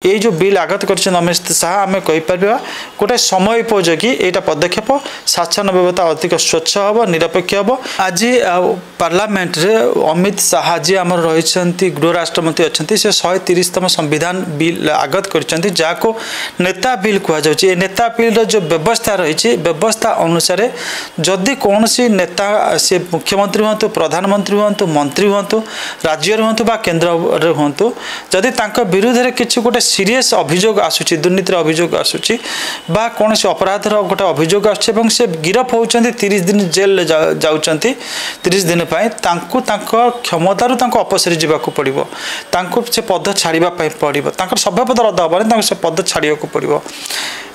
ये जो बिल आगत कर अमित शाह आम कहीपर गोटे समय उपयोगी यहाँ पदक्षेप शासन व्यवस्था अधिक स्वच्छ हम निरपेक्ष हम। आज पार्लियामेंट रे अमित शाह जी आम रही गृह राष्ट्रमंत्री अच्छा से 130तम संविधान बिल आगत कर जहाँ नेता बिल कहुच्छे। नेता बिल जो व्यवस्था रही व्यवस्था अनुसार जदि कौन सी नेता सी मुख्यमंत्री हूँ प्रधानमंत्री हूँ मंत्री हूँ राज्य हूँ केन्द्र हूँ जदि विरुद्ध में किसी गोटे सीरीयस अभियोग आसूची दुर्नीतिर अभियोग आसूची बा कौन से अपराधर गोटे अभियोग आसूँ से गिरफ होती 30 दिन जेल जाऊँच 30 दिन क्षमतार अपसरी जावाक पड़ो से पद छाड़ा पड़ो सभ्य पद रद्द हेनी से पद छाड़ा पड़ो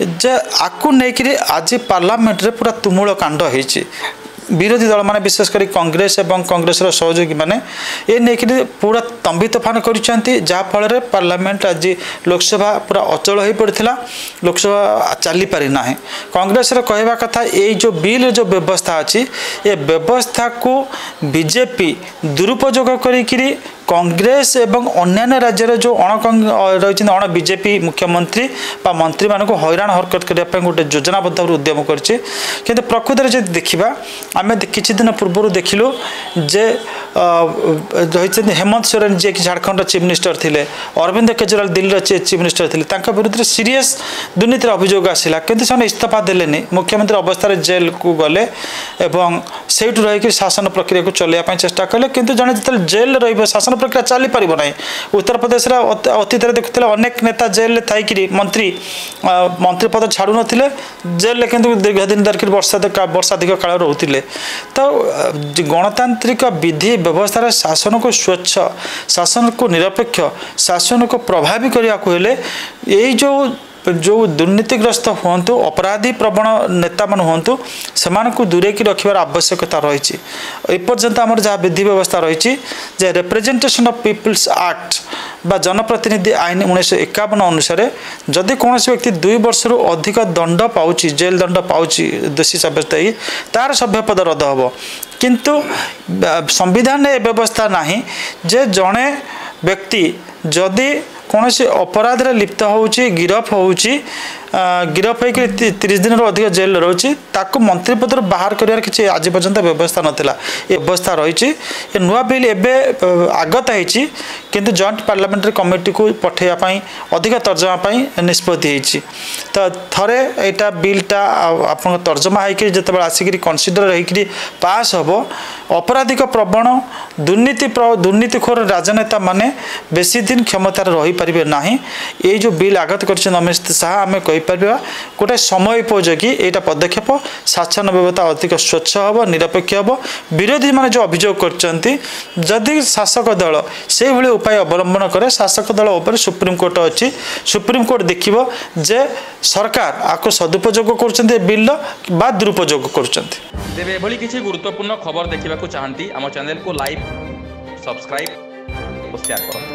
जे आकु नहीं आज पार्लियामेंट रे पूरा तुमुल कांड होती विरोधी दल माने विशेषकर कांग्रेस एवं कांग्रेस सहयोगी माने ये नहीं पूरा तंबी तोफान कर पार्लियामेंट आज लोकसभा पूरा अचल हो पड़ा लोकसभा चली पारि ना। कांग्रेस कहवा कथा ये जो बिल जो व्यवस्था अच्छी ये व्यवस्था को बीजेपी दुरुपयोग करी कांग्रेस एवं अन्य राज्य जो रही अण बीजेपी मुख्यमंत्री बा मंत्री मान हैरान हरकत करने गोटे योजनाबद्ध उद्यम करछि। किंतु प्रकृत में जब देखा आम किछि दिन पूर्व देखिलु जे रही हेमंत सोरेन जी कि झारखंड चीफ मिनिस्टर थिले अरविंद केजरीवाल दिल्ली चीफ मिनिस्टर थिले विरुद्ध सीरीयस दुर्नीतिर अभियोग आसला किंतु से इस्तीफा देलेनी मुख्यमंत्री अवस्था जेल को गले एवं सेठू रही शासन प्रक्रिया को चलैया चेष्टा कले किंतु जड़े जो जेल शासन प्रक्रिया चली पार ना। उत्तर प्रदेश अतीत देखुले अनेक नेता जेल थी मंत्री पद छाड़ू नथिले जेल किंतु दीर्घ दिन धरिक वर्षाधिक काल रोते। तो गणतांत्रिक विधि व्यवस्था शासन को स्वच्छ शासन को निरपेक्ष शासन को प्रभावी करने यही जो दुर्नीतिग्रस्त हूँ अपराधी प्रवण नेता मान हूँ से दूरे की रखार आवश्यकता रही। एपर्यंत आम जहाँ विधि व्यवस्था रही रिप्रेजेंटेशन ऑफ पीपल्स एक्ट बा जनप्रतिनिधि आईन 1951 अनुसार जदि कौन व्यक्ति 2 वर्ष रु अधिक दंड पाउची जेल दंड पाउची दोषी सब्यस्त ही तार सभ्य पद रद्द हम। किंतु संविधान व्यवस्था नहीं जे जड़े व्यक्ति जदि कौन से अपराध रे लिप्त होउची गिरफ होउची गिरफ होकर 30 दिन अधिक जेल रोचे ताको मंत्री पद बाहर कर किसी आज पर्यंत व्यवस्था नाला ये व्यवस्था रही। ये नुआ बिल एवं आगत होती किंतु जॉइंट पार्लियामेंट्री कमिटी को पठेवाई अधिक तर्जमा निष्पत्ति होती। तो थरे यहाँ बिलटा आप तर्जमा होकर जो आसिक कनसीडर होकर पास हम अपराधिक प्रवण दुर्नीतिखोर राजनेता माने बेसी दिन क्षमतार रही पारे ना। ये जो बिल आगत कर अमित शाह आम गोटे समय उपयोगी यहाँ पदक्षेप शासन व्यवस्था अधिक स्वच्छ हम निरपेक्ष हम। विरोधी मान जो अभियोग करदि शासक दल से भाई उपाय अवलंबन करे शासक दल उपर सुप्रीमकोर्ट अच्छी सुप्रीमकोर्ट देखिबो जे सरकार आपको सदुपयोग कर बिल बा दुरुपयोग कर। किसी गुरुत्वपूर्ण खबर देखा चाहती आम चैनल को लाइक सब्सक्राइब और शेयर करें।